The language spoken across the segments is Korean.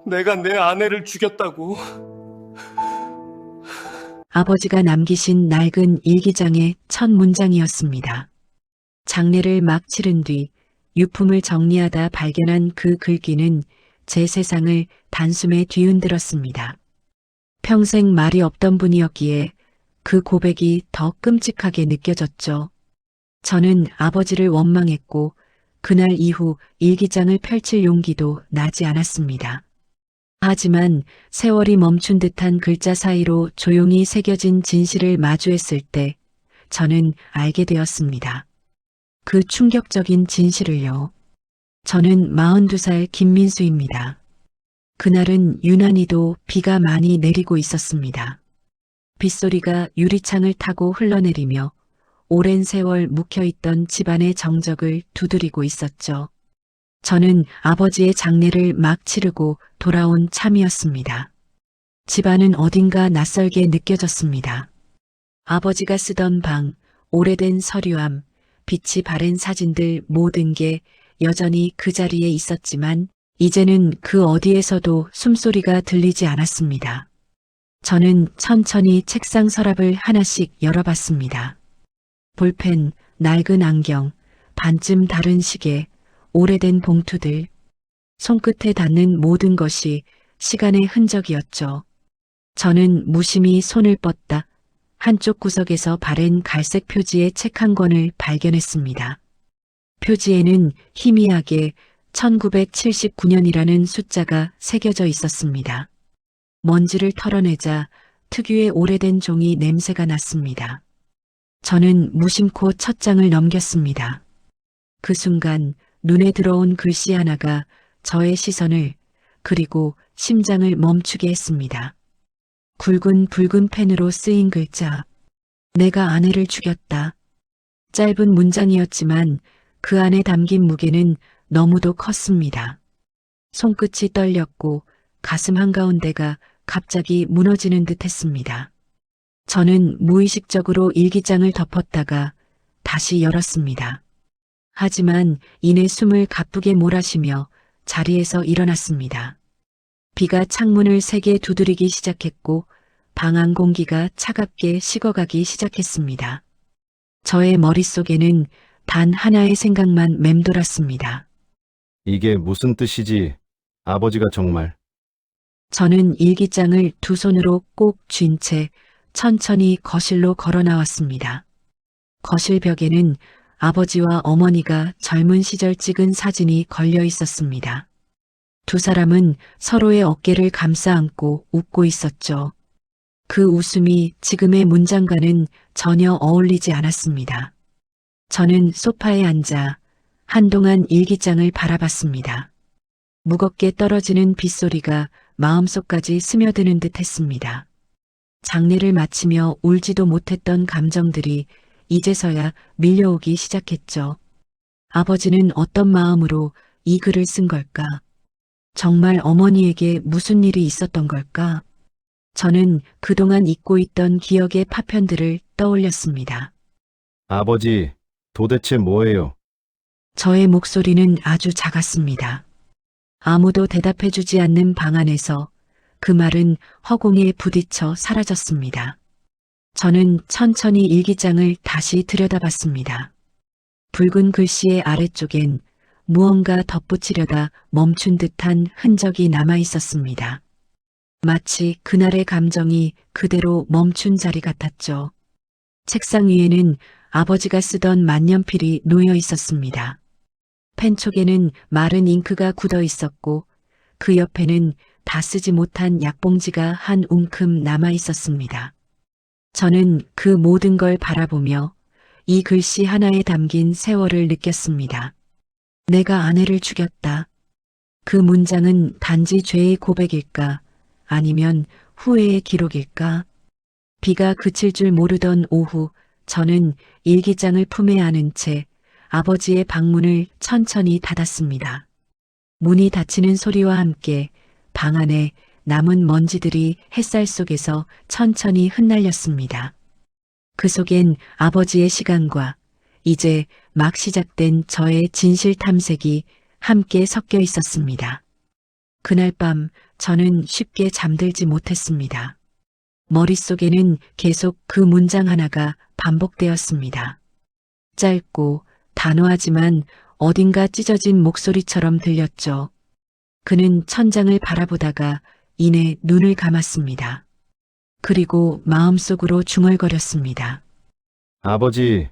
내가 내 아내를 죽였다고. 아버지가 남기신 낡은 일기장의 첫 문장이었습니다. 장례를 막 치른 뒤 유품을 정리하다 발견한 그 글귀는 제 세상을 단숨에 뒤흔들었습니다. 평생 말이 없던 분이었기에 그 고백이 더 끔찍하게 느껴졌죠. 저는 아버지를 원망했고 그날 이후 일기장을 펼칠 용기도 나지 않았습니다. 하지만 세월이 멈춘 듯한 글자 사이로 조용히 새겨진 진실을 마주했을 때 저는 알게 되었습니다. 그 충격적인 진실을요. 저는 42살 김민수입니다. 그날은 유난히도 비가 많이 내리고 있었습니다. 빗소리가 유리창을 타고 흘러내리며 오랜 세월 묵혀있던 집안의 정적을 두드리고 있었죠. 저는 아버지의 장례를 막 치르고 돌아온 참이었습니다. 집안은 어딘가 낯설게 느껴졌습니다. 아버지가 쓰던 방, 오래된 서류함, 빛이 바랜 사진들 모든 게 여전히 그 자리에 있었지만 이제는 그 어디에서도 숨소리가 들리지 않았습니다. 저는 천천히 책상 서랍을 하나씩 열어봤습니다. 볼펜, 낡은 안경, 반쯤 다른 시계, 오래된 봉투들, 손끝에 닿는 모든 것이 시간의 흔적이었죠. 저는 무심히 손을 뻗다 한쪽 구석에서 바랜 갈색 표지의 책 한 권을 발견했습니다. 표지에는 희미하게 1979년이라는 숫자가 새겨져 있었습니다. 먼지를 털어내자 특유의 오래된 종이 냄새가 났습니다. 저는 무심코 첫 장을 넘겼습니다. 그 순간 눈에 들어온 글씨 하나가 저의 시선을 그리고 심장을 멈추게 했습니다. 굵은 붉은 펜으로 쓰인 글자. 내가 아내를 죽였다. 짧은 문장이었지만 그 안에 담긴 무게는 너무도 컸습니다. 손끝이 떨렸고 가슴 한가운데가 갑자기 무너지는 듯 했습니다. 저는 무의식적으로 일기장을 덮었다가 다시 열었습니다. 하지만 이내 숨을 가쁘게 몰아쉬며 자리에서 일어났습니다. 비가 창문을 세게 두드리기 시작했고 방 안 공기가 차갑게 식어가기 시작했습니다. 저의 머릿속에는 단 하나의 생각만 맴돌았습니다. 이게 무슨 뜻이지? 아버지가 정말. 저는 일기장을 두 손으로 꼭 쥔 채 천천히 거실로 걸어 나왔습니다. 거실 벽에는 아버지와 어머니가 젊은 시절 찍은 사진이 걸려 있었습니다. 두 사람은 서로의 어깨를 감싸 안고 웃고 있었죠. 그 웃음이 지금의 문장과는 전혀 어울리지 않았습니다. 저는 소파에 앉아 한동안 일기장을 바라봤습니다. 무겁게 떨어지는 빗소리가 마음속까지 스며드는 듯 했습니다. 장례를 마치며 울지도 못했던 감정들이 이제서야 밀려오기 시작했죠. 아버지는 어떤 마음으로 이 글을 쓴 걸까? 정말 어머니에게 무슨 일이 있었던 걸까? 저는 그동안 잊고 있던 기억의 파편들을 떠올렸습니다. 아버지, 도대체 뭐예요? 저의 목소리는 아주 작았습니다. 아무도 대답해주지 않는 방 안에서 그 말은 허공에 부딪혀 사라졌습니다. 저는 천천히 일기장을 다시 들여다봤습니다. 붉은 글씨의 아래쪽엔 무언가 덧붙이려다 멈춘 듯한 흔적이 남아 있었습니다. 마치 그날의 감정이 그대로 멈춘 자리 같았죠. 책상 위에는 아버지가 쓰던 만년필이 놓여 있었습니다. 펜촉에는 마른 잉크가 굳어 있었고 그 옆에는 다 쓰지 못한 약봉지가 한 움큼 남아 있었습니다. 저는 그 모든 걸 바라보며 이 글씨 하나에 담긴 세월을 느꼈습니다. 내가 아내를 죽였다. 그 문장은 단지 죄의 고백일까? 아니면 후회의 기록일까? 비가 그칠 줄 모르던 오후 저는 일기장을 품에 안은 채 아버지의 방문을 천천히 닫았습니다. 문이 닫히는 소리와 함께 방 안에 남은 먼지들이 햇살 속에서 천천히 흩날렸습니다. 그 속엔 아버지의 시간과 이제 막 시작된 저의 진실 탐색이 함께 섞여 있었습니다. 그날 밤 저는 쉽게 잠들지 못했습니다. 머릿속에는 계속 그 문장 하나가 반복되었습니다. 짧고 단호하지만 어딘가 찢어진 목소리처럼 들렸죠. 그는 천장을 바라보다가 이내 눈을 감았습니다. 그리고 마음속으로 중얼거렸습니다. 아버지,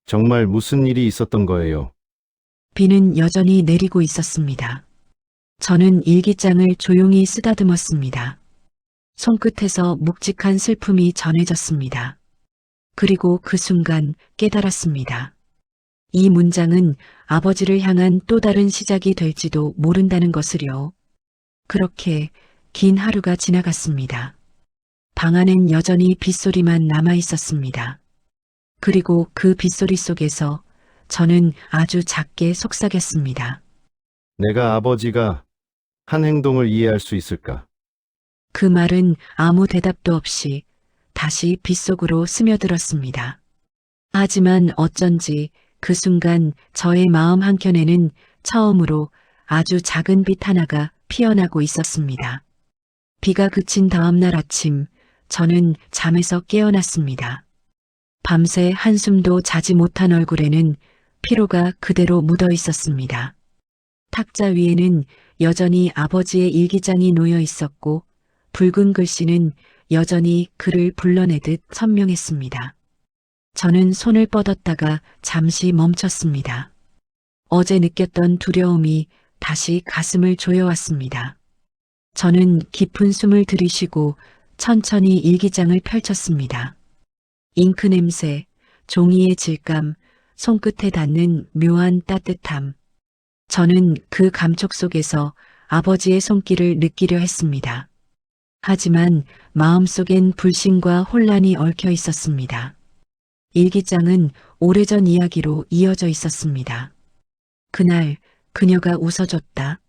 정말 무슨 일이 있었던 거예요? 비는 여전히 내리고 있었습니다. 저는 일기장을 조용히 쓰다듬었습니다. 손끝에서 묵직한 슬픔이 전해졌습니다. 그리고 그 순간 깨달았습니다. 이 문장은 아버지를 향한 또 다른 시작이 될지도 모른다는 것을요. 그렇게 긴 하루가 지나갔습니다. 방 안엔 여전히 빗소리만 남아 있었습니다. 그리고 그 빗소리 속에서 저는 아주 작게 속삭였습니다. 내가 아버지가 한 행동을 이해할 수 있을까? 그 말은 아무 대답도 없이 다시 빗속으로 스며들었습니다. 하지만 어쩐지 그 순간 저의 마음 한켠에는 처음으로 아주 작은 빛 하나가 피어나고 있었습니다. 비가 그친 다음 날 아침, 저는 잠에서 깨어났습니다. 밤새 한숨도 자지 못한 얼굴에는 피로가 그대로 묻어 있었습니다. 탁자 위에는 여전히 아버지의 일기장이 놓여 있었고 붉은 글씨는 여전히 그를 불러내듯 선명했습니다. 저는 손을 뻗었다가 잠시 멈췄습니다. 어제 느꼈던 두려움이 다시 가슴을 조여왔습니다. 저는 깊은 숨을 들이쉬고 천천히 일기장을 펼쳤습니다. 잉크 냄새, 종이의 질감, 손끝에 닿는 묘한 따뜻함. 저는 그 감촉 속에서 아버지의 손길을 느끼려 했습니다. 하지만 마음속엔 불신과 혼란이 얽혀 있었습니다. 일기장은 오래전 이야기로 이어져 있었습니다. 그날 그녀가 웃어줬다.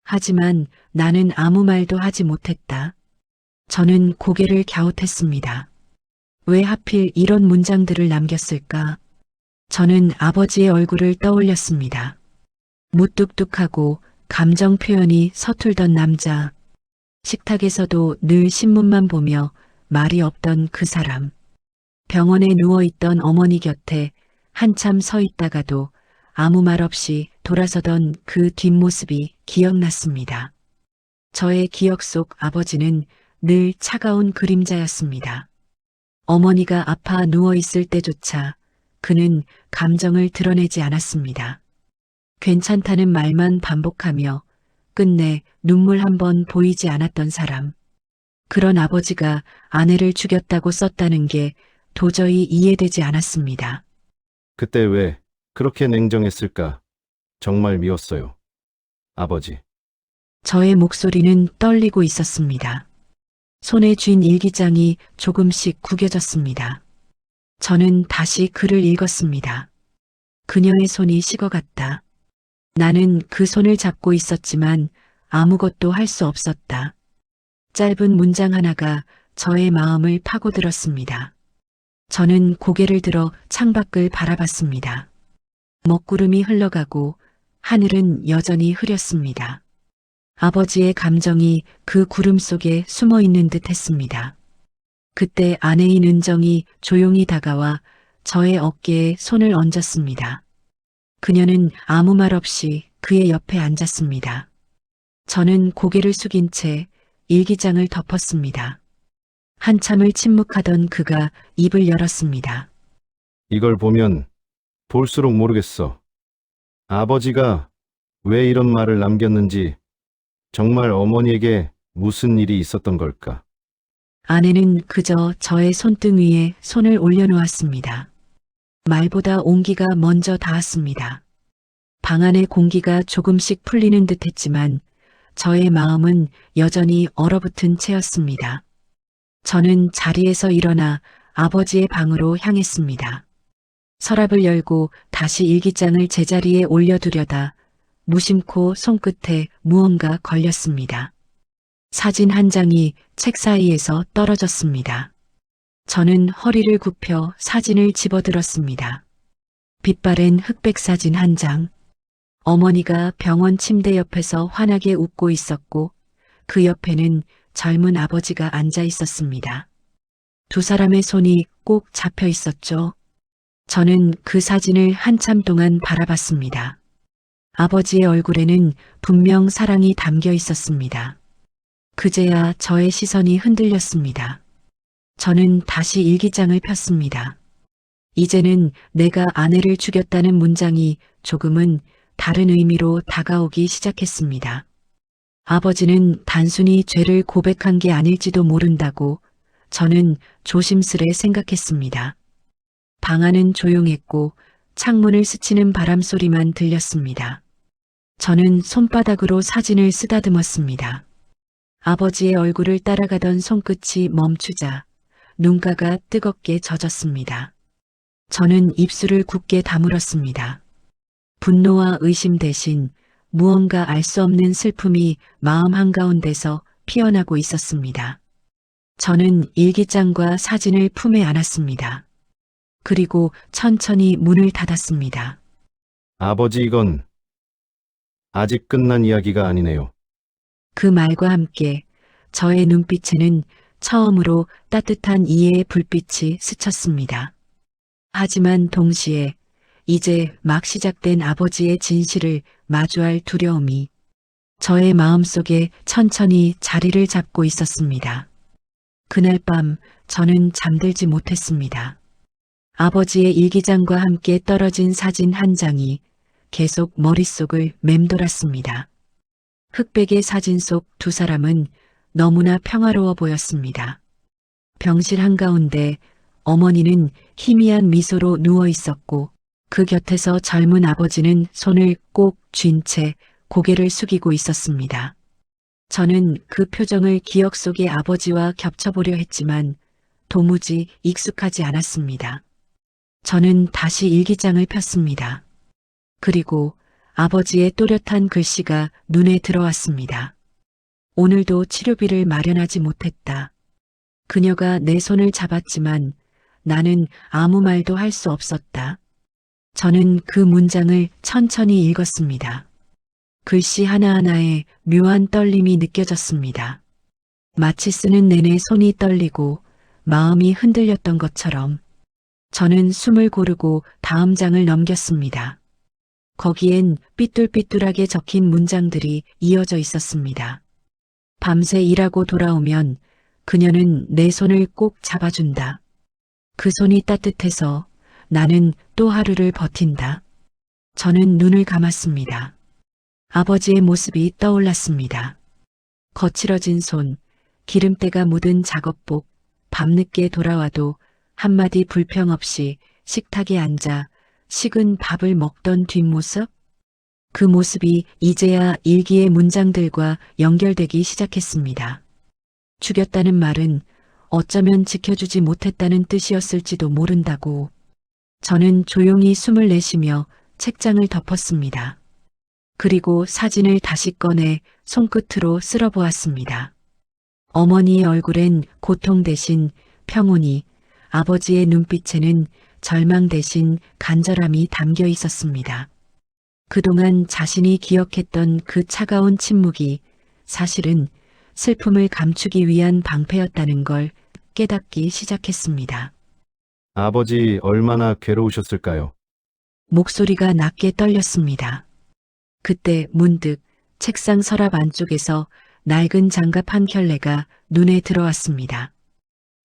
하지만 나는 아무 말도 하지 못했다. 저는 고개를 갸웃했습니다. 왜 하필 이런 문장들을 남겼을까? 저는 아버지의 얼굴을 떠올렸습니다. 무뚝뚝하고 감정 표현이 서툴던 남자. 식탁에서도 늘 신문만 보며 말이 없던 그 사람. 병원에 누워있던 어머니 곁에 한참 서 있다가도 아무 말 없이 돌아서던 그 뒷모습이 기억났습니다. 저의 기억 속 아버지는 늘 차가운 그림자였습니다. 어머니가 아파 누워있을 때조차 그는 감정을 드러내지 않았습니다. 괜찮다는 말만 반복하며 끝내 눈물 한 번 보이지 않았던 사람. 그런 아버지가 아내를 죽였다고 썼다는 게 도저히 이해되지 않았습니다. 그때 왜 그렇게 냉정했을까? 정말 미웠어요. 아버지. 저의 목소리는 떨리고 있었습니다. 손에 쥔 일기장이 조금씩 구겨졌습니다. 저는 다시 글을 읽었습니다. 그녀의 손이 식어갔다. 나는 그 손을 잡고 있었지만 아무것도 할 수 없었다. 짧은 문장 하나가 저의 마음을 파고들었습니다. 저는 고개를 들어 창밖을 바라봤습니다. 먹구름이 흘러가고 하늘은 여전히 흐렸습니다. 아버지의 감정이 그 구름 속에 숨어 있는 듯 했습니다. 그때 아내인 은정이 조용히 다가와 저의 어깨에 손을 얹었습니다. 그녀는 아무 말 없이 그의 옆에 앉았습니다. 저는 고개를 숙인 채 일기장을 덮었습니다. 한참을 침묵하던 그가 입을 열었습니다. 이걸 보면 볼수록 모르겠어. 아버지가 왜 이런 말을 남겼는지, 정말 어머니에게 무슨 일이 있었던 걸까? 아내는 그저 저의 손등 위에 손을 올려놓았습니다. 말보다 온기가 먼저 닿았습니다. 방 안의 공기가 조금씩 풀리는 듯 했지만 저의 마음은 여전히 얼어붙은 채였습니다. 저는 자리에서 일어나 아버지의 방으로 향했습니다. 서랍을 열고 다시 일기장을 제자리에 올려두려다 무심코 손끝에 무언가 걸렸습니다. 사진 한 장이 책 사이에서 떨어졌습니다. 저는 허리를 굽혀 사진을 집어들었습니다. 빛바랜 흑백 사진 한 장. 어머니가 병원 침대 옆에서 환하게 웃고 있었고 그 옆에는 젊은 아버지가 앉아 있었습니다. 두 사람의 손이 꼭 잡혀 있었죠. 저는 그 사진을 한참 동안 바라봤습니다. 아버지의 얼굴에는 분명 사랑이 담겨 있었습니다. 그제야 저의 시선이 흔들렸습니다. 저는 다시 일기장을 폈습니다. 이제는 내가 아내를 죽였다는 문장이 조금은 다른 의미로 다가오기 시작했습니다. 아버지는 단순히 죄를 고백한 게 아닐지도 모른다고 저는 조심스레 생각했습니다. 방 안은 조용했고 창문을 스치는 바람 소리만 들렸습니다. 저는 손바닥으로 사진을 쓰다듬었습니다. 아버지의 얼굴을 따라가던 손끝이 멈추자 눈가가 뜨겁게 젖었습니다. 저는 입술을 굳게 다물었습니다. 분노와 의심 대신 무언가 알 수 없는 슬픔이 마음 한가운데서 피어나고 있었습니다. 저는 일기장과 사진을 품에 안았습니다. 그리고 천천히 문을 닫았습니다. 아버지, 이건 아직 끝난 이야기가 아니네요. 그 말과 함께 저의 눈빛에는 처음으로 따뜻한 이해의 불빛이 스쳤습니다. 하지만 동시에 이제 막 시작된 아버지의 진실을 마주할 두려움이 저의 마음속에 천천히 자리를 잡고 있었습니다. 그날 밤 저는 잠들지 못했습니다. 아버지의 일기장과 함께 떨어진 사진 한 장이 계속 머릿속을 맴돌았습니다. 흑백의 사진 속 두 사람은 너무나 평화로워 보였습니다. 병실 한가운데 어머니는 희미한 미소로 누워 있었고 그 곁에서 젊은 아버지는 손을 꼭 쥔 채 고개를 숙이고 있었습니다. 저는 그 표정을 기억 속의 아버지와 겹쳐보려 했지만 도무지 익숙하지 않았습니다. 저는 다시 일기장을 폈습니다. 그리고 아버지의 또렷한 글씨가 눈에 들어왔습니다. 오늘도 치료비를 마련하지 못했다. 그녀가 내 손을 잡았지만 나는 아무 말도 할 수 없었다. 저는 그 문장을 천천히 읽었습니다. 글씨 하나하나에 묘한 떨림이 느껴졌습니다. 마치 쓰는 내내 손이 떨리고 마음이 흔들렸던 것처럼 저는 숨을 고르고 다음 장을 넘겼습니다. 거기엔 삐뚤삐뚤하게 적힌 문장들이 이어져 있었습니다. 밤새 일하고 돌아오면 그녀는 내 손을 꼭 잡아준다. 그 손이 따뜻해서 나는 또 하루를 버틴다. 저는 눈을 감았습니다. 아버지의 모습이 떠올랐습니다. 거칠어진 손, 기름때가 묻은 작업복, 밤늦게 돌아와도 한마디 불평 없이 식탁에 앉아 식은 밥을 먹던 뒷모습? 그 모습이 이제야 일기의 문장들과 연결되기 시작했습니다. 죽였다는 말은 어쩌면 지켜주지 못했다는 뜻이었을지도 모른다고. 저는 조용히 숨을 내쉬며 책장을 덮었습니다. 그리고 사진을 다시 꺼내 손끝으로 쓸어보았습니다. 어머니의 얼굴엔 고통 대신 평온이, 아버지의 눈빛에는 절망 대신 간절함이 담겨 있었습니다. 그동안 자신이 기억했던 그 차가운 침묵이 사실은 슬픔을 감추기 위한 방패였다는 걸 깨닫기 시작했습니다. 아버지, 얼마나 괴로우셨을까요? 목소리가 낮게 떨렸습니다. 그때 문득 책상 서랍 안쪽에서 낡은 장갑 한 켤레가 눈에 들어왔습니다.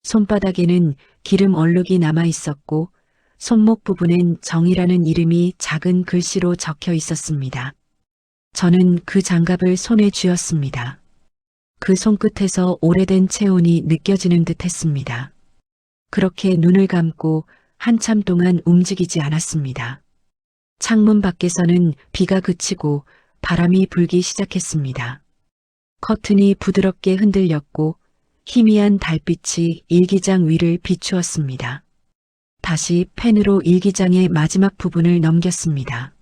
손바닥에는 기름 얼룩이 남아 있었고 손목 부분엔 정이라는 이름이 작은 글씨로 적혀 있었습니다. 저는 그 장갑을 손에 쥐었습니다. 그 손끝에서 오래된 체온이 느껴지는 듯 했습니다. 그렇게 눈을 감고 한참 동안 움직이지 않았습니다. 창문 밖에서는 비가 그치고 바람이 불기 시작했습니다. 커튼이 부드럽게 흔들렸고 희미한 달빛이 일기장 위를 비추었습니다. 다시 펜으로 일기장의 마지막 부분을 넘겼습니다.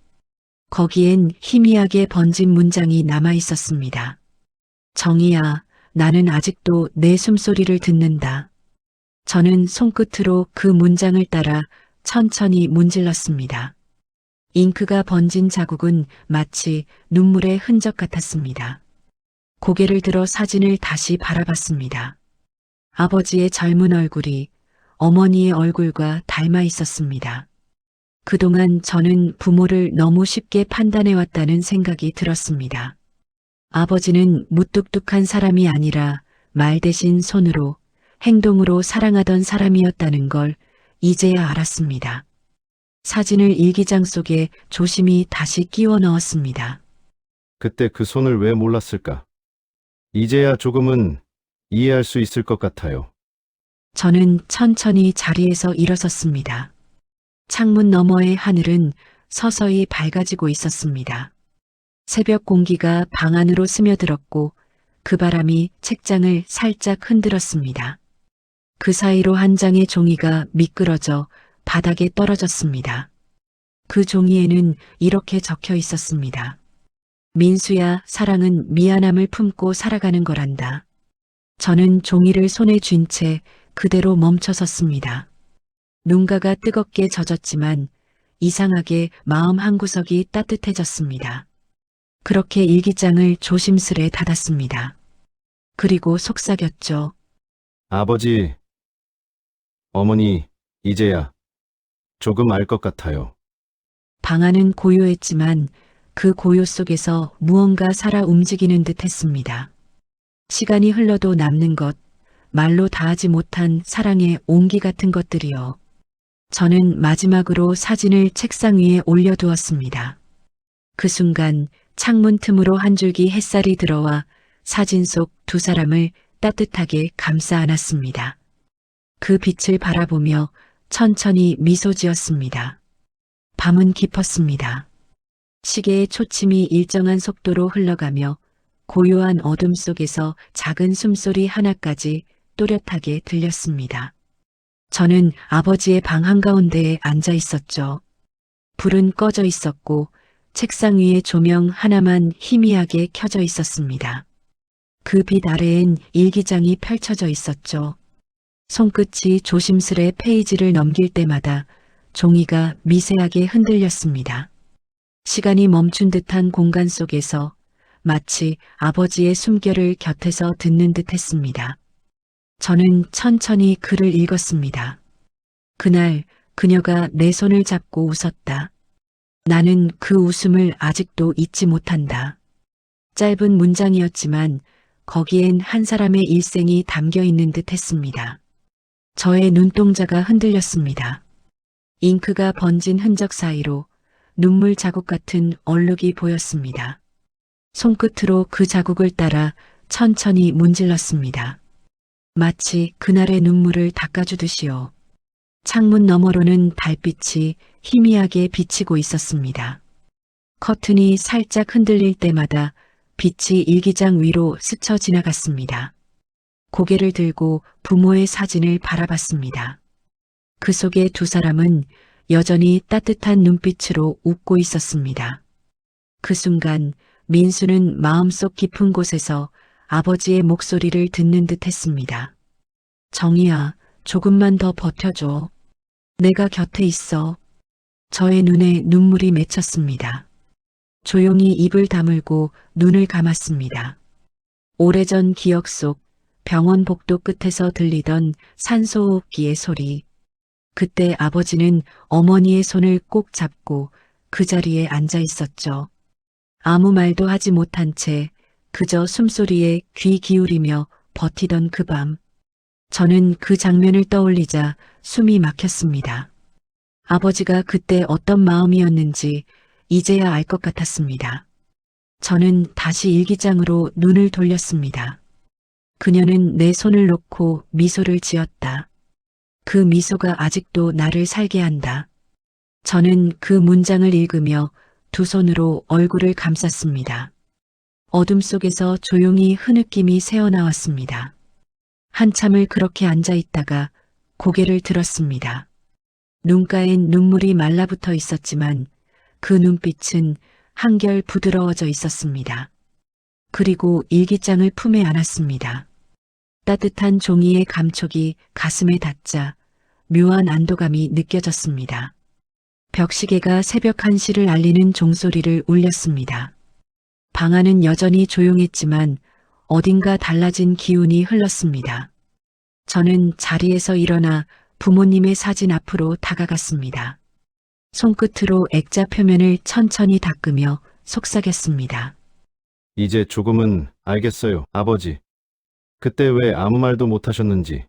거기엔 희미하게 번진 문장이 남아 있었습니다. 정희야, 나는 아직도 내 숨소리를 듣는다. 저는 손끝으로 그 문장을 따라 천천히 문질렀습니다. 잉크가 번진 자국은 마치 눈물의 흔적 같았습니다. 고개를 들어 사진을 다시 바라봤습니다. 아버지의 젊은 얼굴이 어머니의 얼굴과 닮아 있었습니다. 그동안 저는 부모를 너무 쉽게 판단해왔다는 생각이 들었습니다. 아버지는 무뚝뚝한 사람이 아니라 말 대신 손으로, 행동으로 사랑하던 사람이었다는 걸 이제야 알았습니다. 사진을 일기장 속에 조심히 다시 끼워 넣었습니다. 그때 그 손을 왜 몰랐을까? 이제야 조금은 이해할 수 있을 것 같아요. 저는 천천히 자리에서 일어섰습니다. 창문 너머의 하늘은 서서히 밝아지고 있었습니다. 새벽 공기가 방 안으로 스며들었고 그 바람이 책장을 살짝 흔들었습니다. 그 사이로 한 장의 종이가 미끄러져 바닥에 떨어졌습니다. 그 종이에는 이렇게 적혀 있었습니다. 민수야, 사랑은 미안함을 품고 살아가는 거란다. 저는 종이를 손에 쥔 채 그대로 멈춰섰습니다. 눈가가 뜨겁게 젖었지만 이상하게 마음 한구석이 따뜻해졌습니다. 그렇게 일기장을 조심스레 닫았습니다. 그리고 속삭였죠. 아버지, 어머니, 이제야 조금 알 것 같아요. 방 안은 고요했지만 그 고요 속에서 무언가 살아 움직이는 듯 했습니다. 시간이 흘러도 남는 것, 말로 다하지 못한 사랑의 온기 같은 것들이요. 저는 마지막으로 사진을 책상 위에 올려두었습니다. 그 순간 창문 틈으로 한 줄기 햇살이 들어와 사진 속 두 사람을 따뜻하게 감싸 안았습니다. 그 빛을 바라보며 천천히 미소 지었습니다. 밤은 깊었습니다. 시계의 초침이 일정한 속도로 흘러가며 고요한 어둠 속에서 작은 숨소리 하나까지 또렷하게 들렸습니다. 저는 아버지의 방 한가운데에 앉아 있었죠. 불은 꺼져 있었고 책상 위에 조명 하나만 희미하게 켜져 있었습니다. 그 빛 아래엔 일기장이 펼쳐져 있었죠. 손끝이 조심스레 페이지를 넘길 때마다 종이가 미세하게 흔들렸습니다. 시간이 멈춘 듯한 공간 속에서 마치 아버지의 숨결을 곁에서 듣는 듯 했습니다. 저는 천천히 글을 읽었습니다. 그날 그녀가 내 손을 잡고 웃었다. 나는 그 웃음을 아직도 잊지 못한다. 짧은 문장이었지만 거기엔 한 사람의 일생이 담겨 있는 듯 했습니다. 저의 눈동자가 흔들렸습니다. 잉크가 번진 흔적 사이로 눈물 자국 같은 얼룩이 보였습니다. 손끝으로 그 자국을 따라 천천히 문질렀습니다. 마치 그날의 눈물을 닦아주듯이요. 창문 너머로는 달빛이 희미하게 비치고 있었습니다. 커튼이 살짝 흔들릴 때마다 빛이 일기장 위로 스쳐 지나갔습니다. 고개를 들고 부모의 사진을 바라봤습니다. 그 속에 두 사람은 여전히 따뜻한 눈빛으로 웃고 있었습니다. 그 순간 민수는 마음속 깊은 곳에서 아버지의 목소리를 듣는 듯 했습니다. 정희야, 조금만 더 버텨줘. 내가 곁에 있어. 저의 눈에 눈물이 맺혔습니다. 조용히 입을 다물고 눈을 감았습니다. 오래전 기억 속 병원 복도 끝에서 들리던 산소호흡기의 소리. 그때 아버지는 어머니의 손을 꼭 잡고 그 자리에 앉아 있었죠. 아무 말도 하지 못한 채 그저 숨소리에 귀 기울이며 버티던 그 밤. 저는 그 장면을 떠올리자 숨이 막혔습니다. 아버지가 그때 어떤 마음이었는지 이제야 알 것 같았습니다. 저는 다시 일기장으로 눈을 돌렸습니다. 그녀는 내 손을 놓고 미소를 지었다. 그 미소가 아직도 나를 살게 한다. 저는 그 문장을 읽으며 두 손으로 얼굴을 감쌌습니다. 어둠 속에서 조용히 흐느낌이 새어나왔습니다. 한참을 그렇게 앉아 있다가 고개를 들었습니다. 눈가엔 눈물이 말라붙어 있었지만 그 눈빛은 한결 부드러워져 있었습니다. 그리고 일기장을 품에 안았습니다. 따뜻한 종이의 감촉이 가슴에 닿자 묘한 안도감이 느껴졌습니다. 벽시계가 새벽 1시를 알리는 종소리를 울렸습니다. 방 안은 여전히 조용했지만 어딘가 달라진 기운이 흘렀습니다. 저는 자리에서 일어나 부모님의 사진 앞으로 다가갔습니다. 손끝으로 액자 표면을 천천히 닦으며 속삭였습니다. 이제 조금은 알겠어요, 아버지. 그때 왜 아무 말도 못 하셨는지.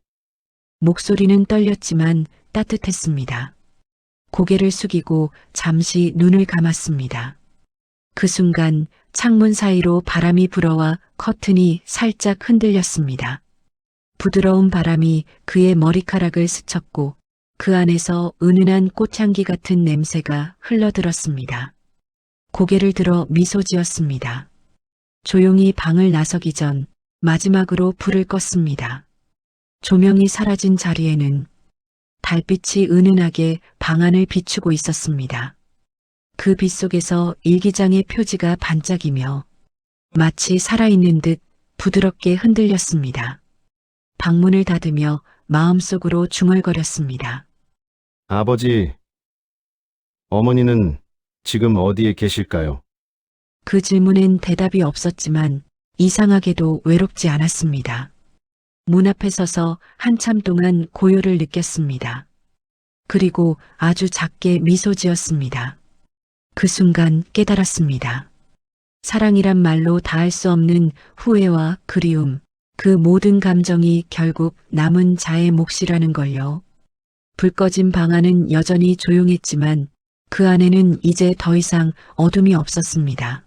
목소리는 떨렸지만 따뜻했습니다. 고개를 숙이고 잠시 눈을 감았습니다. 그 순간 창문 사이로 바람이 불어와 커튼이 살짝 흔들렸습니다. 부드러운 바람이 그의 머리카락을 스쳤고 그 안에서 은은한 꽃향기 같은 냄새가 흘러들었습니다. 고개를 들어 미소 지었습니다. 조용히 방을 나서기 전 마지막으로 불을 껐습니다. 조명이 사라진 자리에는 달빛이 은은하게 방 안을 비추고 있었습니다. 그 빛 속에서 일기장의 표지가 반짝이며 마치 살아있는 듯 부드럽게 흔들렸습니다. 방문을 닫으며 마음속으로 중얼거렸습니다. 아버지, 어머니는 지금 어디에 계실까요? 그 질문엔 대답이 없었지만 이상하게도 외롭지 않았습니다. 문 앞에 서서 한참 동안 고요를 느꼈습니다. 그리고 아주 작게 미소 지었습니다. 그 순간 깨달았습니다. 사랑이란 말로 다할 수 없는 후회와 그리움, 그 모든 감정이 결국 남은 자의 몫이라는 걸요. 불 꺼진 방 안은 여전히 조용했지만 그 안에는 이제 더 이상 어둠이 없었습니다.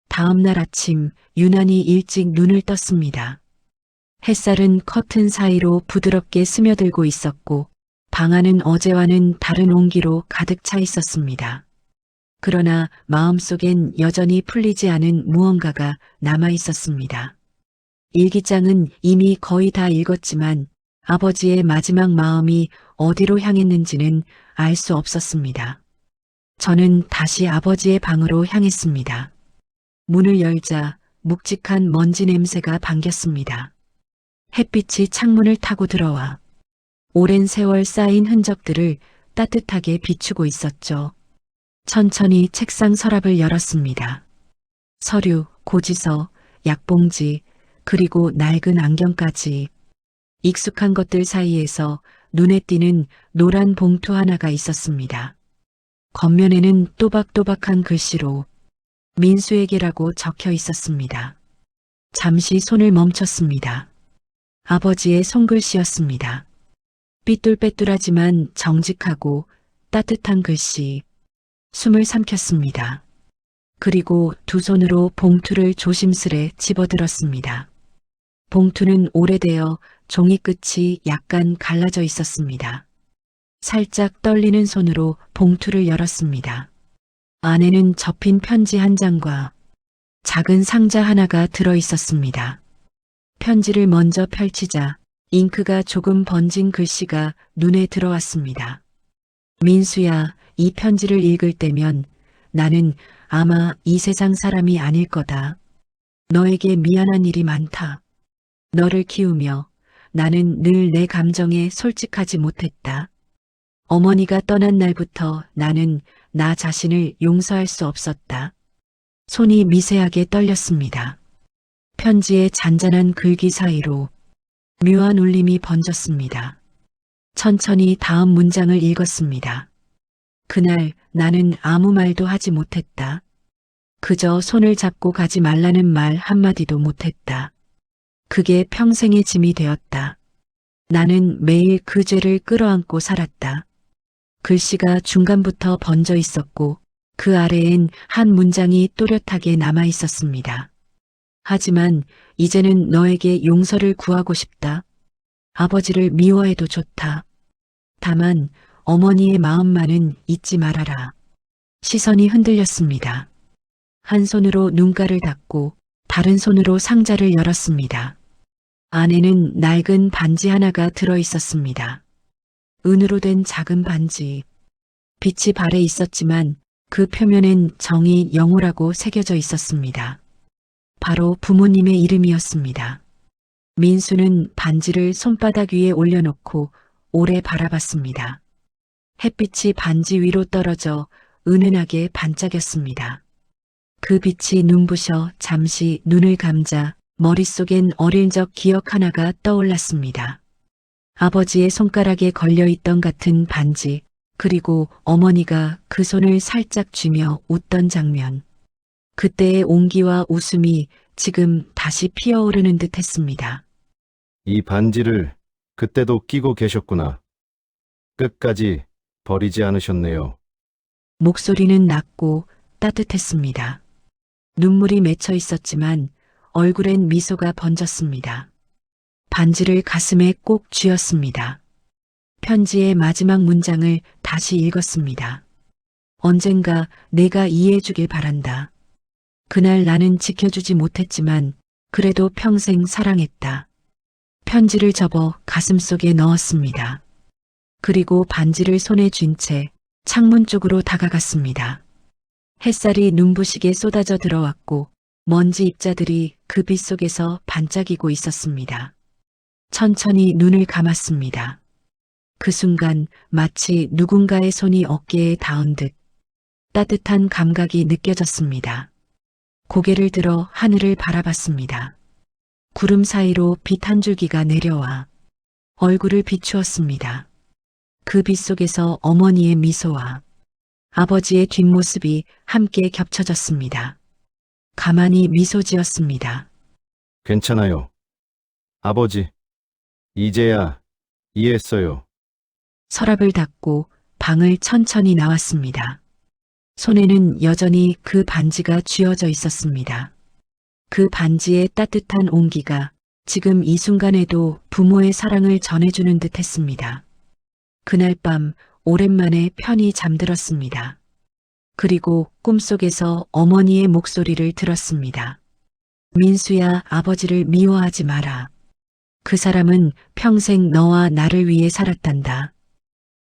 다음 날 아침 유난히 일찍 눈을 떴습니다. 햇살은 커튼 사이로 부드럽게 스며들고 있었고 방 안은 어제와는 다른 온기로 가득 차 있었습니다. 그러나 마음속엔 여전히 풀리지 않은 무언가가 남아 있었습니다. 일기장은 이미 거의 다 읽었지만 아버지의 마지막 마음이 어디로 향했는지는 알 수 없었습니다. 저는 다시 아버지의 방으로 향했습니다. 문을 열자 묵직한 먼지 냄새가 반겼습니다. 햇빛이 창문을 타고 들어와 오랜 세월 쌓인 흔적들을 따뜻하게 비추고 있었죠. 천천히 책상 서랍을 열었습니다. 서류, 고지서, 약봉지, 그리고 낡은 안경까지 익숙한 것들 사이에서 눈에 띄는 노란 봉투 하나가 있었습니다. 겉면에는 또박또박한 글씨로 민수에게라고 적혀 있었습니다. 잠시 손을 멈췄습니다. 아버지의 손글씨였습니다. 삐뚤빼뚤하지만 정직하고 따뜻한 글씨. 숨을 삼켰습니다. 그리고 두 손으로 봉투를 조심스레 집어들었습니다. 봉투는 오래되어 종이 끝이 약간 갈라져 있었습니다. 살짝 떨리는 손으로 봉투를 열었습니다. 안에는 접힌 편지 한 장과 작은 상자 하나가 들어 있었습니다. 편지를 먼저 펼치자 잉크가 조금 번진 글씨가 눈에 들어왔습니다. 민수야, 이 편지를 읽을 때면 나는 아마 이 세상 사람이 아닐 거다. 너에게 미안한 일이 많다. 너를 키우며 나는 늘 내 감정에 솔직하지 못했다. 어머니가 떠난 날부터 나는 나 자신을 용서할 수 없었다. 손이 미세하게 떨렸습니다. 편지의 잔잔한 글귀 사이로 묘한 울림이 번졌습니다. 천천히 다음 문장을 읽었습니다. 그날 나는 아무 말도 하지 못했다. 그저 손을 잡고 가지 말라는 말 한마디도 못했다. 그게 평생의 짐이 되었다. 나는 매일 그 죄를 끌어안고 살았다. 글씨가 중간부터 번져 있었고 그 아래엔 한 문장이 또렷하게 남아 있었습니다. 하지만 이제는 너에게 용서를 구하고 싶다. 아버지를 미워해도 좋다. 다만 어머니의 마음만은 잊지 말아라. 시선이 흔들렸습니다. 한 손으로 눈가를 닫고 다른 손으로 상자를 열었습니다. 안에는 낡은 반지 하나가 들어 있었습니다. 은으로 된 작은 반지. 빛이 발에 있었지만 그 표면엔 정이 영호라고 새겨져 있었습니다. 바로 부모님의 이름이었습니다. 민수는 반지를 손바닥 위에 올려놓고 오래 바라봤습니다. 햇빛이 반지 위로 떨어져 은은하게 반짝였습니다. 그 빛이 눈부셔 잠시 눈을 감자 머릿속엔 어릴 적 기억 하나가 떠올랐습니다. 아버지의 손가락에 걸려있던 같은 반지, 그리고 어머니가 그 손을 살짝 쥐며 웃던 장면. 그때의 온기와 웃음이 지금 다시 피어오르는 듯 했습니다. 이 반지를 그때도 끼고 계셨구나. 끝까지 버리지 않으셨네요. 목소리는 낮고 따뜻했습니다. 눈물이 맺혀 있었지만 얼굴엔 미소가 번졌습니다. 반지를 가슴에 꼭 쥐었습니다. 편지의 마지막 문장을 다시 읽었습니다. 언젠가 내가 이해해주길 바란다. 그날 나는 지켜주지 못했지만 그래도 평생 사랑했다. 편지를 접어 가슴속에 넣었습니다. 그리고 반지를 손에 쥔 채 창문 쪽으로 다가갔습니다. 햇살이 눈부시게 쏟아져 들어왔고 먼지 입자들이 그 빛 속에서 반짝이고 있었습니다. 천천히 눈을 감았습니다. 그 순간 마치 누군가의 손이 어깨에 닿은 듯 따뜻한 감각이 느껴졌습니다. 고개를 들어 하늘을 바라봤습니다. 구름 사이로 빛 한 줄기가 내려와 얼굴을 비추었습니다. 그 빛 속에서 어머니의 미소와 아버지의 뒷모습이 함께 겹쳐졌습니다. 가만히 미소 지었습니다. 괜찮아요. 아버지, 이제야 이해했어요. 서랍을 닫고 방을 천천히 나왔습니다. 손에는 여전히 그 반지가 쥐어져 있었습니다. 그 반지의 따뜻한 온기가 지금 이 순간에도 부모의 사랑을 전해주는 듯 했습니다. 그날 밤 오랜만에 편히 잠들었습니다. 그리고 꿈속에서 어머니의 목소리를 들었습니다. 민수야, 아버지를 미워하지 마라. 그 사람은 평생 너와 나를 위해 살았단다.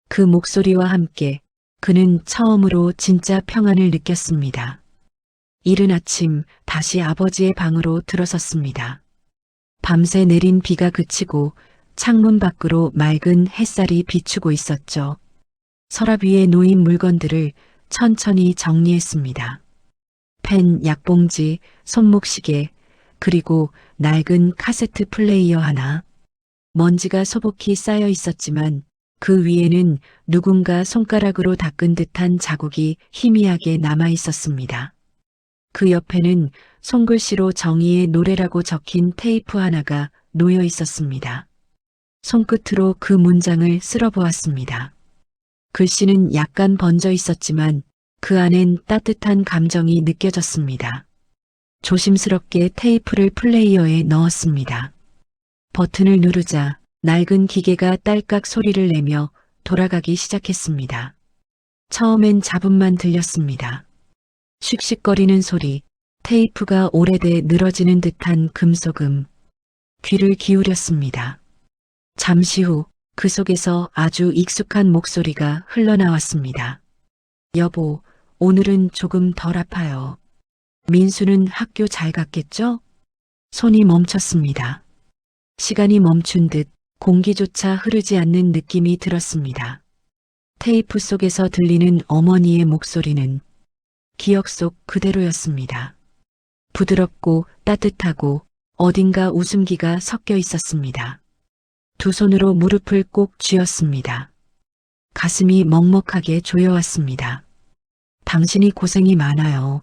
그 목소리와 함께 그는 처음으로 진짜 평안을 느꼈습니다. 이른 아침 다시 아버지의 방으로 들어섰습니다. 밤새 내린 비가 그치고 창문 밖으로 맑은 햇살이 비추고 있었죠. 서랍 위에 놓인 물건들을 천천히 정리했습니다. 펜, 약봉지, 손목시계, 그리고 낡은 카세트 플레이어 하나. 먼지가 소복히 쌓여 있었지만 그 위에는 누군가 손가락으로 닦은 듯한 자국이 희미하게 남아 있었습니다. 그 옆에는 손글씨로 정의의 노래라고 적힌 테이프 하나가 놓여 있었습니다. 손끝으로 그 문장을 쓸어보았습니다. 글씨는 약간 번져 있었지만 그 안엔 따뜻한 감정이 느껴졌습니다. 조심스럽게 테이프를 플레이어에 넣었습니다. 버튼을 누르자 낡은 기계가 딸깍 소리를 내며 돌아가기 시작했습니다. 처음엔 잡음만 들렸습니다. 씩씩거리는 소리, 테이프가 오래돼 늘어지는 듯한 금속음. 귀를 기울였습니다. 잠시 후 그 속에서 아주 익숙한 목소리가 흘러나왔습니다. 여보, 오늘은 조금 덜 아파요. 민수는 학교 잘 갔겠죠? 손이 멈췄습니다. 시간이 멈춘 듯 공기조차 흐르지 않는 느낌이 들었습니다. 테이프 속에서 들리는 어머니의 목소리는 기억 속 그대로였습니다. 부드럽고 따뜻하고 어딘가 웃음기가 섞여 있었습니다. 두 손으로 무릎을 꼭 쥐었습니다. 가슴이 먹먹하게 조여왔습니다. 당신이 고생이 많아요.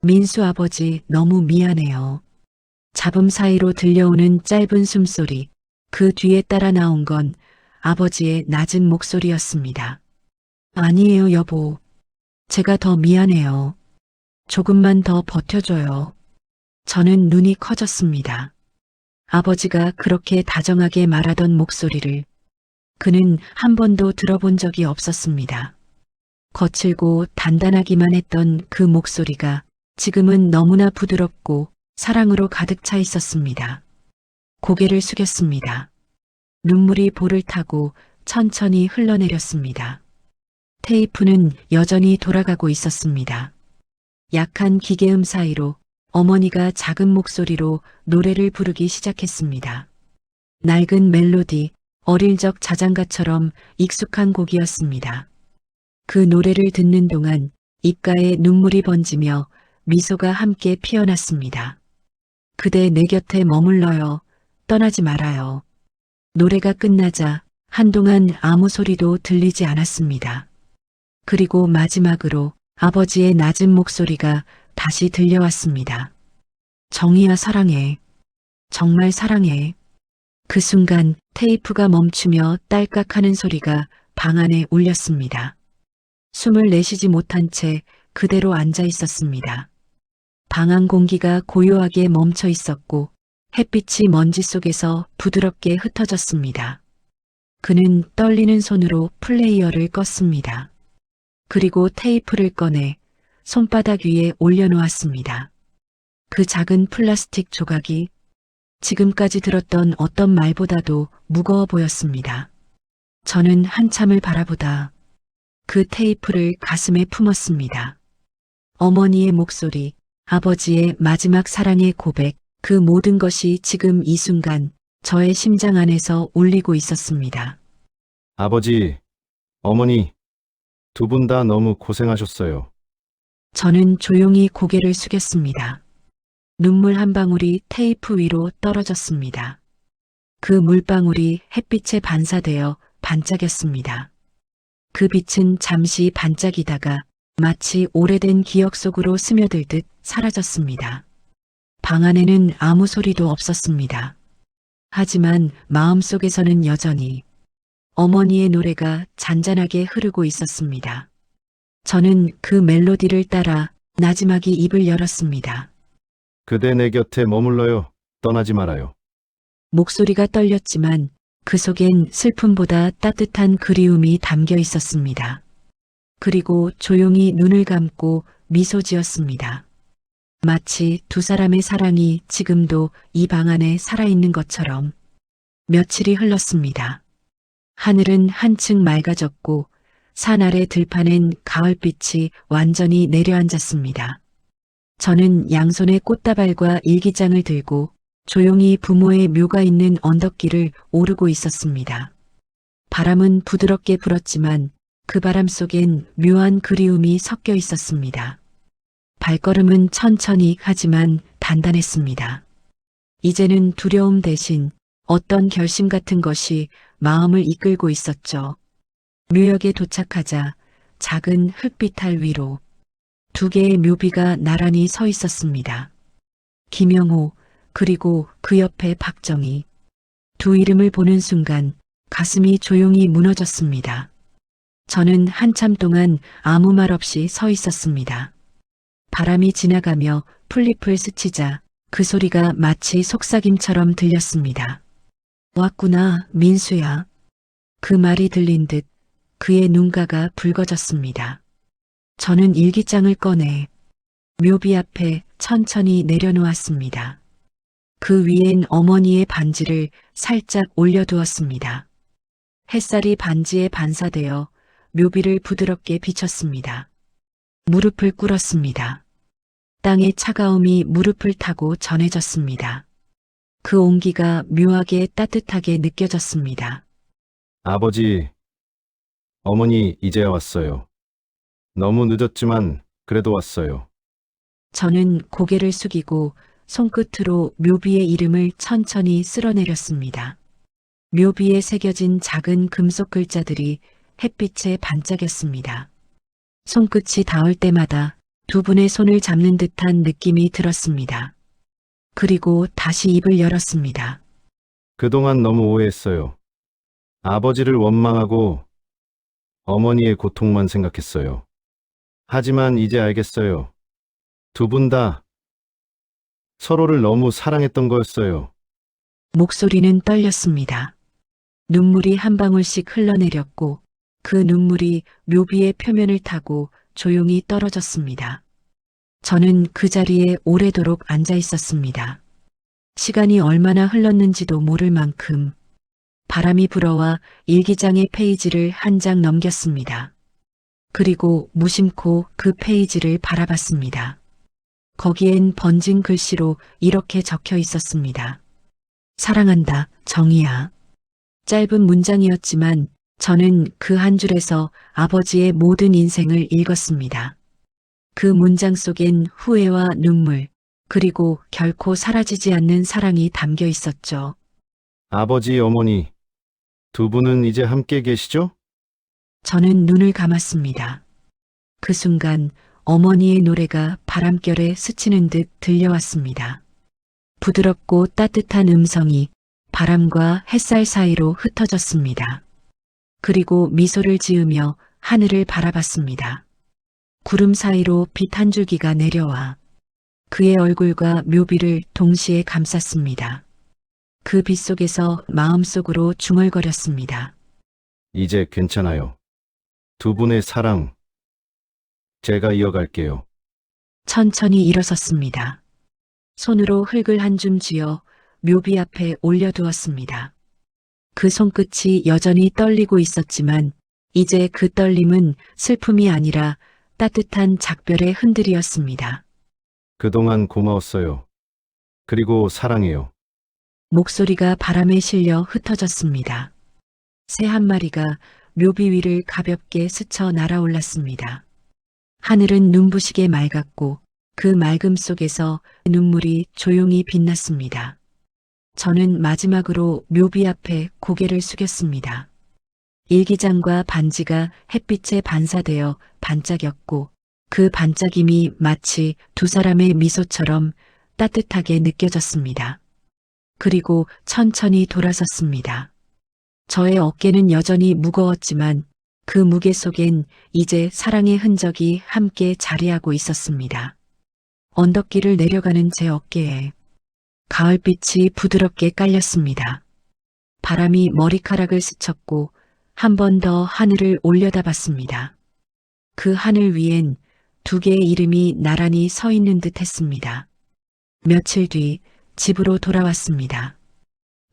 민수 아버지 너무 미안해요. 잡음 사이로 들려오는 짧은 숨소리, 그 뒤에 따라 나온 건 아버지의 낮은 목소리였습니다. 아니에요, 여보. 제가 더 미안해요. 조금만 더 버텨줘요. 저는 눈이 커졌습니다. 아버지가 그렇게 다정하게 말하던 목소리를 그는 한 번도 들어본 적이 없었습니다. 거칠고 단단하기만 했던 그 목소리가 지금은 너무나 부드럽고 사랑으로 가득 차 있었습니다. 고개를 숙였습니다. 눈물이 볼을 타고 천천히 흘러내렸습니다. 테이프는 여전히 돌아가고 있었습니다. 약한 기계음 사이로 어머니가 작은 목소리로 노래를 부르기 시작했습니다. 낡은 멜로디, 어릴 적 자장가처럼 익숙한 곡이었습니다. 그 노래를 듣는 동안 입가에 눈물이 번지며 미소가 함께 피어났습니다. 그대 내 곁에 머물러요. 떠나지 말아요. 노래가 끝나자 한동안 아무 소리도 들리지 않았습니다. 그리고 마지막으로 아버지의 낮은 목소리가 다시 들려왔습니다. 정희야 사랑해. 정말 사랑해. 그 순간 테이프가 멈추며 딸깍하는 소리가 방 안에 울렸습니다. 숨을 내쉬지 못한 채 그대로 앉아 있었습니다. 방 안 공기가 고요하게 멈춰 있었고 햇빛이 먼지 속에서 부드럽게 흩어졌습니다. 그는 떨리는 손으로 플레이어를 껐습니다. 그리고 테이프를 꺼내 손바닥 위에 올려놓았습니다. 그 작은 플라스틱 조각이 지금까지 들었던 어떤 말보다도 무거워 보였습니다. 저는 한참을 바라보다 그 테이프를 가슴에 품었습니다. 어머니의 목소리, 아버지의 마지막 사랑의 고백, 그 모든 것이 지금 이 순간 저의 심장 안에서 울리고 있었습니다. 아버지, 어머니, 두 분 다 너무 고생하셨어요. 저는 조용히 고개를 숙였습니다. 눈물 한 방울이 테이프 위로 떨어졌습니다. 그 물방울이 햇빛에 반사되어 반짝였습니다. 그 빛은 잠시 반짝이다가 마치 오래된 기억 속으로 스며들듯 사라졌습니다. 방 안에는 아무 소리도 없었습니다. 하지만 마음속에서는 여전히 어머니의 노래가 잔잔하게 흐르고 있었습니다. 저는 그 멜로디를 따라 나지막이 입을 열었습니다. 그대 내 곁에 머물러요. 떠나지 말아요. 목소리가 떨렸지만 그 속엔 슬픔보다 따뜻한 그리움이 담겨 있었습니다. 그리고 조용히 눈을 감고 미소 지었습니다. 마치 두 사람의 사랑이 지금도 이 방 안에 살아있는 것처럼. 며칠이 흘렀습니다. 하늘은 한층 맑아졌고 산 아래 들판엔 가을빛이 완전히 내려앉았습니다. 저는 양손에 꽃다발과 일기장을 들고 조용히 부모의 묘가 있는 언덕길을 오르고 있었습니다. 바람은 부드럽게 불었지만 그 바람 속엔 묘한 그리움이 섞여 있었습니다. 발걸음은 천천히 하지만 단단했습니다. 이제는 두려움 대신 어떤 결심 같은 것이 마음을 이끌고 있었죠. 묘역에 도착하자 작은 흙비탈 위로 두 개의 묘비가 나란히 서 있었습니다. 김영호 그리고 그 옆에 박정희. 두 이름을 보는 순간 가슴이 조용히 무너졌습니다. 저는 한참 동안 아무 말 없이 서 있었습니다. 바람이 지나가며 풀잎을 스치자 그 소리가 마치 속삭임처럼 들렸습니다. 왔구나, 민수야. 그 말이 들린 듯 그의 눈가가 붉어졌습니다. 저는 일기장을 꺼내 묘비 앞에 천천히 내려놓았습니다. 그 위엔 어머니의 반지를 살짝 올려두었습니다. 햇살이 반지에 반사되어 묘비를 부드럽게 비쳤습니다. 무릎을 꿇었습니다. 땅의 차가움이 무릎을 타고 전해졌습니다. 그 온기가 묘하게 따뜻하게 느껴졌습니다. 아버지, 어머니 이제야 왔어요. 너무 늦었지만 그래도 왔어요. 저는 고개를 숙이고 손끝으로 묘비의 이름을 천천히 쓸어내렸습니다. 묘비에 새겨진 작은 금속 글자들이 햇빛에 반짝였습니다. 손끝이 닿을 때마다 두 분의 손을 잡는 듯한 느낌이 들었습니다. 그리고 다시 입을 열었습니다. 그동안 너무 오해했어요. 아버지를 원망하고 어머니의 고통만 생각했어요. 하지만 이제 알겠어요. 두 분 다 서로를 너무 사랑했던 거였어요. 목소리는 떨렸습니다. 눈물이 한 방울씩 흘러내렸고 그 눈물이 묘비의 표면을 타고 조용히 떨어졌습니다. 저는 그 자리에 오래도록 앉아 있었습니다. 시간이 얼마나 흘렀는지도 모를 만큼 바람이 불어와 일기장의 페이지를 한 장 넘겼습니다. 그리고 무심코 그 페이지를 바라봤습니다. 거기엔 번진 글씨로 이렇게 적혀 있었습니다. 사랑한다, 정희야. 짧은 문장이었지만 저는 그 한 줄에서 아버지의 모든 인생을 읽었습니다. 그 문장 속엔 후회와 눈물, 그리고 결코 사라지지 않는 사랑이 담겨 있었죠. 아버지, 어머니, 두 분은 이제 함께 계시죠? 저는 눈을 감았습니다. 그 순간 어머니의 노래가 바람결에 스치는 듯 들려왔습니다. 부드럽고 따뜻한 음성이 바람과 햇살 사이로 흩어졌습니다. 그리고 미소를 지으며 하늘을 바라봤습니다. 구름 사이로 빛 한 줄기가 내려와 그의 얼굴과 묘비를 동시에 감쌌습니다. 그 빛 속에서 마음속으로 중얼거렸습니다. 이제 괜찮아요. 두 분의 사랑, 제가 이어갈게요. 천천히 일어섰습니다. 손으로 흙을 한 줌 쥐어 묘비 앞에 올려두었습니다. 그 손끝이 여전히 떨리고 있었지만 이제 그 떨림은 슬픔이 아니라 따뜻한 작별의 흔들이었습니다. 그동안 고마웠어요. 그리고 사랑해요. 목소리가 바람에 실려 흩어졌습니다. 새 한 마리가 묘비 위를 가볍게 스쳐 날아올랐습니다. 하늘은 눈부시게 맑았고 그 맑음 속에서 눈물이 조용히 빛났습니다. 저는 마지막으로 묘비 앞에 고개를 숙였습니다. 일기장과 반지가 햇빛에 반사되어 반짝였고 그 반짝임이 마치 두 사람의 미소처럼 따뜻하게 느껴졌습니다. 그리고 천천히 돌아섰습니다. 저의 어깨는 여전히 무거웠지만 그 무게 속엔 이제 사랑의 흔적이 함께 자리하고 있었습니다. 언덕길을 내려가는 제 어깨에 가을빛이 부드럽게 깔렸습니다. 바람이 머리카락을 스쳤고 한 번 더 하늘을 올려다봤습니다. 그 하늘 위엔 두 개의 이름이 나란히 서 있는 듯 했습니다. 며칠 뒤 집으로 돌아왔습니다.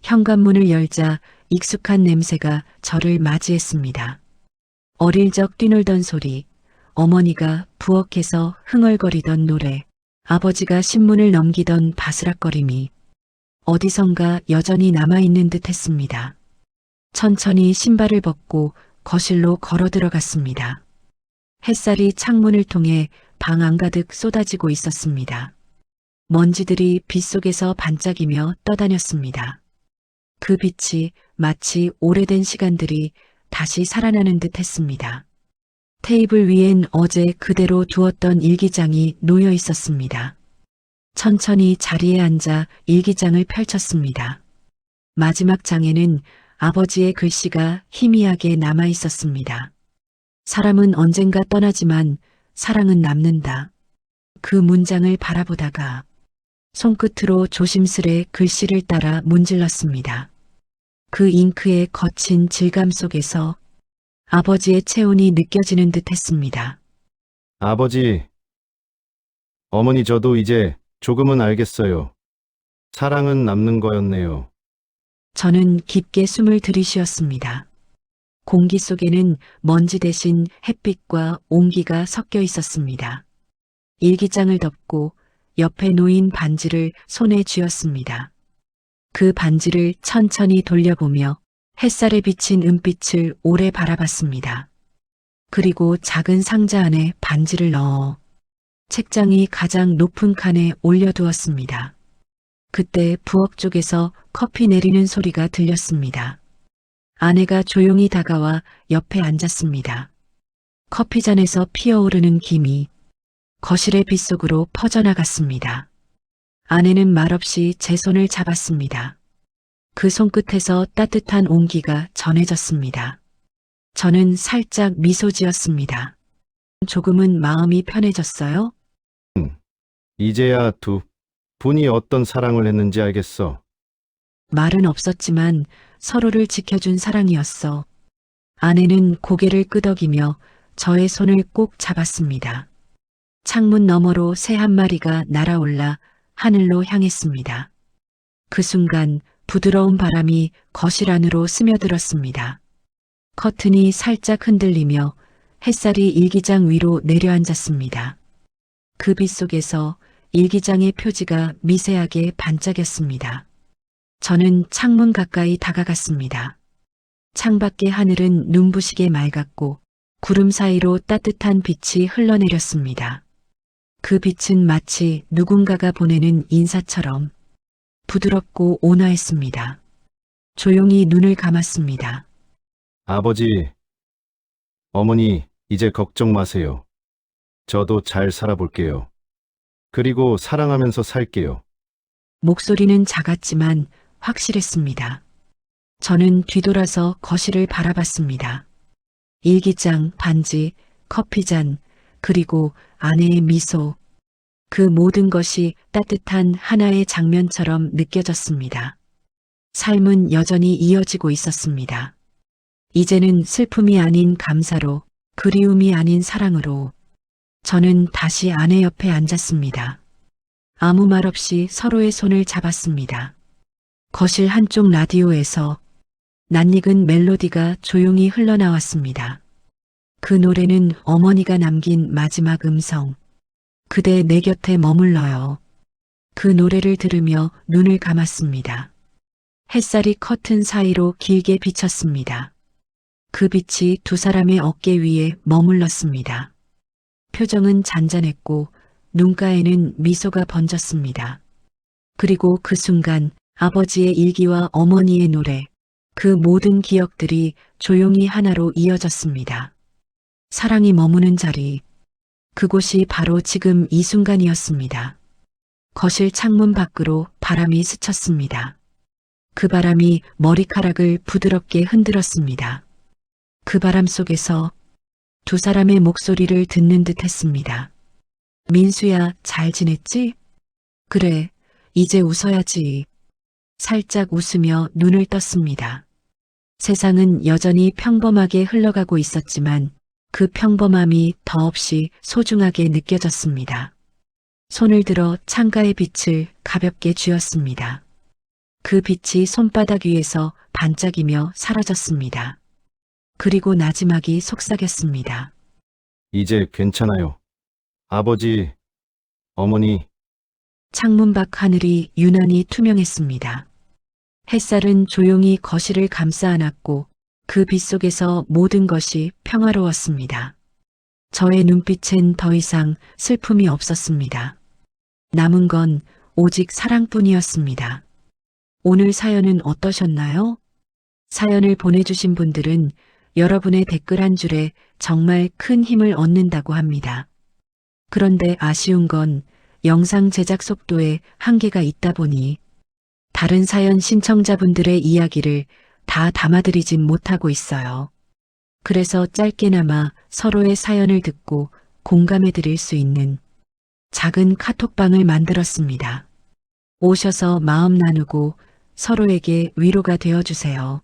현관문을 열자 익숙한 냄새가 저를 맞이했습니다. 어릴 적 뛰놀던 소리, 어머니가 부엌에서 흥얼거리던 노래, 아버지가 신문을 넘기던 바스락거림이 어디선가 여전히 남아있는 듯 했습니다. 천천히 신발을 벗고 거실로 걸어 들어갔습니다. 햇살이 창문을 통해 방 안가득 쏟아지고 있었습니다. 먼지들이 빛 속에서 반짝이며 떠다녔습니다. 그 빛이 마치 오래된 시간들이 다시 살아나는 듯 했습니다. 테이블 위엔 어제 그대로 두었던 일기장이 놓여 있었습니다. 천천히 자리에 앉아 일기장을 펼쳤습니다. 마지막 장에는 아버지의 글씨가 희미하게 남아 있었습니다. 사람은 언젠가 떠나지만 사랑은 남는다. 그 문장을 바라보다가 손끝으로 조심스레 글씨를 따라 문질렀습니다. 그 잉크의 거친 질감 속에서 아버지의 체온이 느껴지는 듯 했습니다. 아버지, 어머니 저도 이제 조금은 알겠어요. 사랑은 남는 거였네요. 저는 깊게 숨을 들이쉬었습니다. 공기 속에는 먼지 대신 햇빛과 온기가 섞여 있었습니다. 일기장을 덮고 옆에 놓인 반지를 손에 쥐었습니다. 그 반지를 천천히 돌려보며 햇살에 비친 은빛을 오래 바라봤습니다. 그리고 작은 상자 안에 반지를 넣어 책장이 가장 높은 칸에 올려두었습니다. 그때 부엌 쪽에서 커피 내리는 소리가 들렸습니다. 아내가 조용히 다가와 옆에 앉았습니다. 커피잔에서 피어오르는 김이 거실의 빛 속으로 퍼져나갔습니다. 아내는 말없이 제 손을 잡았습니다. 그 손끝에서 따뜻한 온기가 전해졌습니다. 저는 살짝 미소 지었습니다. 조금은 마음이 편해졌어요? 이제야 두 분이 어떤 사랑을 했는지 알겠어. 말은 없었지만 서로를 지켜준 사랑이었어. 아내는 고개를 끄덕이며 저의 손을 꼭 잡았습니다. 창문 너머로 새 한 마리가 날아올라 하늘로 향했습니다. 그 순간 부드러운 바람이 거실 안으로 스며들었습니다. 커튼이 살짝 흔들리며 햇살이 일기장 위로 내려앉았습니다. 그 빛 속에서 일기장의 표지가 미세하게 반짝였습니다. 저는 창문 가까이 다가갔습니다. 창밖의 하늘은 눈부시게 맑았고 구름 사이로 따뜻한 빛이 흘러내렸습니다. 그 빛은 마치 누군가가 보내는 인사처럼 부드럽고 온화했습니다. 조용히 눈을 감았습니다. 아버지, 어머니, 이제 걱정 마세요. 저도 잘 살아볼게요. 그리고 사랑하면서 살게요. 목소리는 작았지만 확실했습니다. 저는 뒤돌아서 거실을 바라봤습니다. 일기장, 반지, 커피잔, 그리고 아내의 미소. 그 모든 것이 따뜻한 하나의 장면처럼 느껴졌습니다. 삶은 여전히 이어지고 있었습니다. 이제는 슬픔이 아닌 감사로, 그리움이 아닌 사랑으로 저는 다시 아내 옆에 앉았습니다. 아무 말 없이 서로의 손을 잡았습니다. 거실 한쪽 라디오에서 낯익은 멜로디가 조용히 흘러나왔습니다. 그 노래는 어머니가 남긴 마지막 음성. 그대 내 곁에 머물러요. 그 노래를 들으며 눈을 감았습니다. 햇살이 커튼 사이로 길게 비쳤습니다. 그 빛이 두 사람의 어깨 위에 머물렀습니다. 표정은 잔잔했고 눈가에는 미소가 번졌습니다. 그리고 그 순간 아버지의 일기와 어머니의 노래, 그 모든 기억들이 조용히 하나로 이어졌습니다. 사랑이 머무는 자리, 그곳이 바로 지금 이 순간이었습니다. 거실 창문 밖으로 바람이 스쳤습니다. 그 바람이 머리카락을 부드럽게 흔들었습니다. 그 바람 속에서 두 사람의 목소리를 듣는 듯 했습니다. 민수야, 잘 지냈지? 그래, 이제 웃어야지. 살짝 웃으며 눈을 떴습니다. 세상은 여전히 평범하게 흘러가고 있었지만 그 평범함이 더없이 소중하게 느껴졌습니다. 손을 들어 창가의 빛을 가볍게 쥐었습니다. 그 빛이 손바닥 위에서 반짝이며 사라졌습니다. 그리고 나지막이 속삭였습니다. 이제 괜찮아요. 아버지, 어머니, 창문 밖 하늘이 유난히 투명했습니다. 햇살은 조용히 거실을 감싸 안았고 그 빛 속에서 모든 것이 평화로웠습니다. 저의 눈빛엔 더 이상 슬픔이 없었습니다. 남은 건 오직 사랑뿐이었습니다. 오늘 사연은 어떠셨나요? 사연을 보내주신 분들은 여러분의 댓글 한 줄에 정말 큰 힘을 얻는다고 합니다. 그런데 아쉬운 건 영상 제작 속도에 한계가 있다 보니 다른 사연 신청자분들의 이야기를 다 담아드리진 못하고 있어요. 그래서 짧게나마 서로의 사연을 듣고 공감해드릴 수 있는 작은 카톡방을 만들었습니다. 오셔서 마음 나누고 서로에게 위로가 되어주세요.